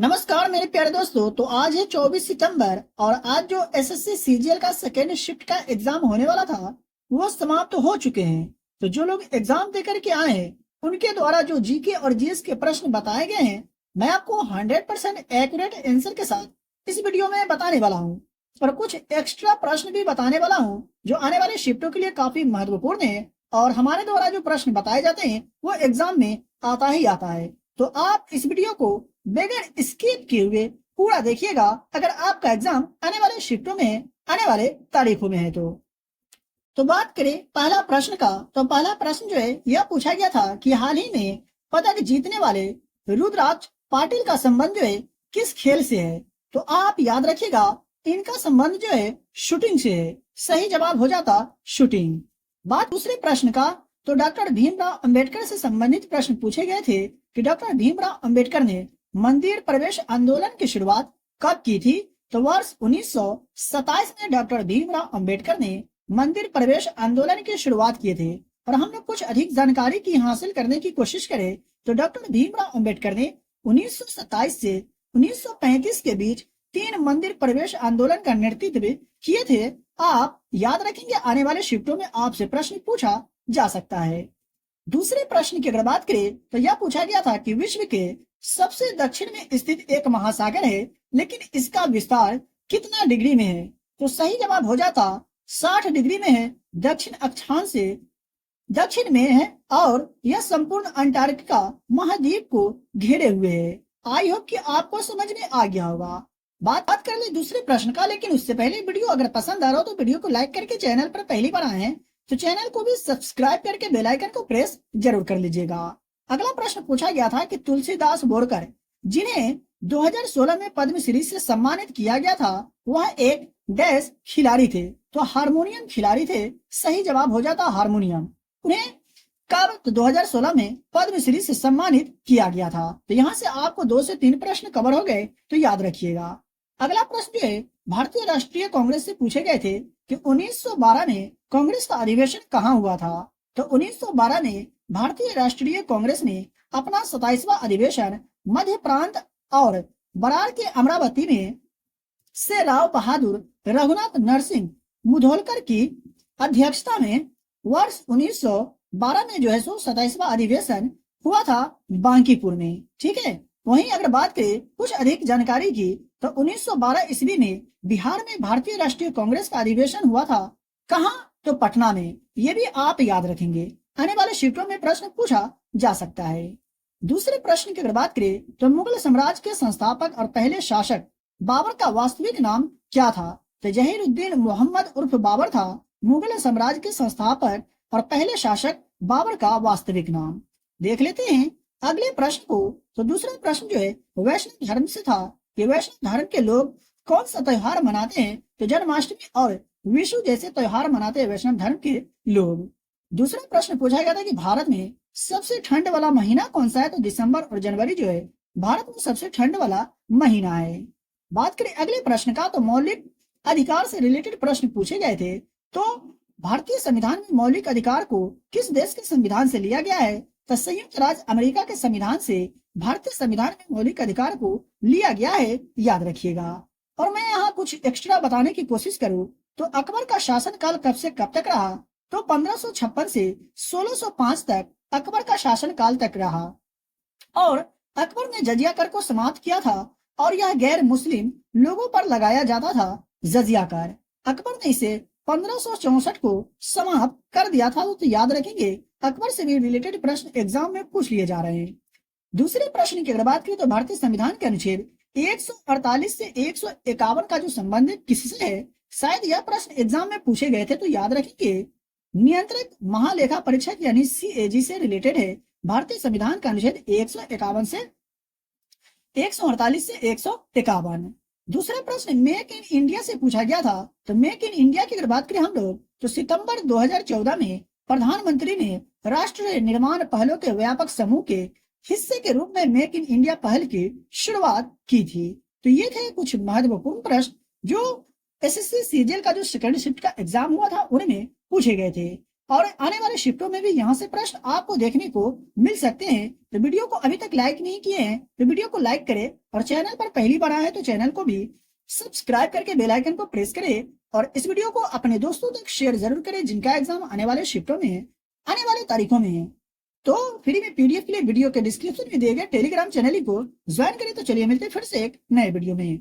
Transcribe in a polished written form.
नमस्कार मेरे प्यारे दोस्तों। तो आज है 24 सितंबर और आज जो एसएससी सीजीएल का सेकेंड शिफ्ट का एग्जाम होने वाला था वो समाप्त हो चुके हैं। तो जो लोग एग्जाम देकर के आए हैं उनके द्वारा जो जीके और जीएस के प्रश्न बताए गए हैं मैं आपको 100% एक्यूरेट आंसर के साथ इस वीडियो में बताने वाला हूँ और कुछ एक्स्ट्रा प्रश्न भी बताने वाला हूँ जो आने वाले शिफ्टों के लिए काफी महत्वपूर्ण है और हमारे द्वारा जो प्रश्न बताए जाते हैं वो एग्जाम में आता ही आता है। तो आप इस वीडियो को बगैर स्किप किए हुए पूरा देखिएगा अगर आपका एग्जाम आने वाले शिफ्टों में आने वाले तारीखों में है। तो बात करें पहला प्रश्न का, तो पहला प्रश्न जो है यह पूछा गया था कि हाल ही में पदक जीतने वाले रुद्राक्ष पाटिल का संबंध जो है किस खेल से है। तो आप याद रखिएगा इनका संबंध जो है शूटिंग से है। सही जवाब हो जाता शूटिंग। बात दूसरे प्रश्न का, तो डॉक्टर भीमराव अंबेडकर से संबंधित प्रश्न पूछे गए थे कि डॉक्टर भीमराव अंबेडकर ने मंदिर प्रवेश आंदोलन की शुरुआत कब की थी। तो वर्ष 1927 में डॉक्टर भीमराव अंबेडकर ने मंदिर प्रवेश आंदोलन की शुरुआत किए थे। और हम लोग कुछ अधिक जानकारी की हासिल करने की कोशिश करें तो डॉक्टर भीमराव अंबेडकर ने 1927 से 1935 के बीच 3 मंदिर प्रवेश आंदोलन का नेतृत्व किए थे। आप याद रखेंगे आने वाले शिफ्टों में आपसे प्रश्न पूछा जा सकता है। दूसरे प्रश्न की अगर बात करें तो यह पूछा गया था कि विश्व के सबसे दक्षिण में स्थित एक महासागर है लेकिन इसका विस्तार कितना डिग्री में है। तो सही जवाब हो जाता 60 डिग्री में है। दक्षिण अक्षांश से दक्षिण में है और यह संपूर्ण अंटार्कटिका महाद्वीप को घेरे हुए है। आई होप कि आपको समझ में आ गया होगा। बात कर ले दूसरे प्रश्न का, लेकिन उससे पहले वीडियो अगर पसंद आ रहा हो तो वीडियो को लाइक करके चैनल पर पहली बार आए हैं तो चैनल को भी सब्सक्राइब करके बेल आइकन को प्रेस जरूर कर लीजिएगा। अगला प्रश्न पूछा गया था कि तुलसीदास बोरकर जिन्हें 2016 में पद्मश्री से सम्मानित किया गया था वह एक डैश खिलाड़ी थे। तो हारमोनियम खिलाड़ी थे। सही जवाब हो जाता हारमोनियम। उन्हें कब? तो 2016 में पद्मश्री से सम्मानित किया गया था। तो यहाँ से आपको 2 से 3 प्रश्न कवर हो गए तो याद रखिएगा। अगला प्रश्न जो है भारतीय राष्ट्रीय कांग्रेस से पूछे गए थे कि 1912 में कांग्रेस का अधिवेशन कहाँ हुआ था। तो 1912 में भारतीय राष्ट्रीय कांग्रेस ने अपना 27वां अधिवेशन मध्य प्रांत और बरार के अमरावती में से राव बहादुर रघुनाथ नरसिंह मुधोलकर की अध्यक्षता में वर्ष 1912 में जो है 27वां अधिवेशन हुआ था बांकीपुर में। ठीक है। वहीं अगर बात करें कुछ अधिक जानकारी की तो 1912 ईस्वी में बिहार में भारतीय राष्ट्रीय कांग्रेस का अधिवेशन हुआ था। कहाँ? तो पटना में। ये भी आप याद रखेंगे आने वाले शिफ्टों में प्रश्न पूछा जा सकता है। दूसरे प्रश्न की अगर बात करें तो मुगल साम्राज्य के संस्थापक और पहले शासक बाबर का वास्तविक नाम क्या था। तो जहीरुद्दीन मोहम्मद उर्फ बाबर था मुगल साम्राज्य के संस्थापक और पहले शासक बाबर का वास्तविक नाम। देख लेते हैं अगले प्रश्न को। तो दूसरा प्रश्न जो है वैष्णव धर्म से था कि वैष्णव धर्म के लोग कौन सा त्योहार मनाते हैं। तो जन्माष्टमी और विशु जैसे त्योहार मनाते हैं वैष्णव धर्म के लोग। दूसरा प्रश्न पूछा गया था कि भारत में सबसे ठंड वाला महीना कौन सा है। तो दिसंबर और जनवरी जो है भारत में सबसे ठंड वाला महीना है। बात करें अगले प्रश्न का, तो मौलिक अधिकार से रिलेटेड प्रश्न पूछे गए थे। तो भारतीय संविधान में मौलिक अधिकार को किस देश के संविधान से लिया गया है। तो संयुक्त राज्य अमेरिका के संविधान से भारतीय संविधान में मौलिक अधिकार को लिया गया है। याद रखिएगा। और मैं यहाँ कुछ एक्स्ट्रा बताने की कोशिश करूँ तो अकबर का शासनकाल कब से कब तक रहा। तो 1556 से 1605 तक अकबर का शासनकाल तक रहा और अकबर ने जजिया कर को समाप्त किया था और यह गैर मुस्लिम लोगों पर लगाया जाता था जजिया कर। अकबर ने इसे 1564 को समाप्त कर दिया था। तो याद रखेंगे अकबर से भी रिलेटेड प्रश्न एग्जाम में पूछ लिए जा रहे हैं। दूसरे प्रश्न की अगर बात करें तो भारतीय संविधान के अनुच्छेद 148 से 151 का जो संबंध किससे है। शायद यह प्रश्न एग्जाम में पूछे गए थे। तो याद रखेंगे नियंत्रक महालेखा परीक्षक यानी सीएजी से रिलेटेड है। भारतीय संविधान का अनुच्छेद 151 से 148 से 151। दूसरा प्रश्न मेक इन इंडिया से पूछा गया था। तो मेक इन इंडिया की अगर बात करें हम लोग तो सितंबर 2014 में प्रधानमंत्री ने राष्ट्र निर्माण पहलों के व्यापक समूह के हिस्से के रूप में मेक इन इंडिया पहल की शुरुआत की थी। तो ये थे कुछ महत्वपूर्ण प्रश्न जो एसएससी सीजीएल का जो सेकंड शिफ्ट का एग्जाम हुआ था उनमें पूछे गए थे। और आने वाले शिफ्टों में भी यहाँ से प्रश्न आपको देखने को मिल सकते हैं। तो वीडियो को अभी तक लाइक नहीं किए हैं तो वीडियो को लाइक करें और चैनल पर पहली बार आए हैं तो चैनल को भी सब्सक्राइब करके बेल आइकन को प्रेस करें और इस वीडियो को अपने दोस्तों तक शेयर जरूर करें जिनका एग्जाम आने वाले शिफ्टों में है, आने वाले तारीखों में है। तो फ्री में पीडीएफ के लिए वीडियो के डिस्क्रिप्शन में दिए गए टेलीग्राम चैनल को ज्वाइन करें। तो चलिए मिलते हैं फिर से एक नए वीडियो में।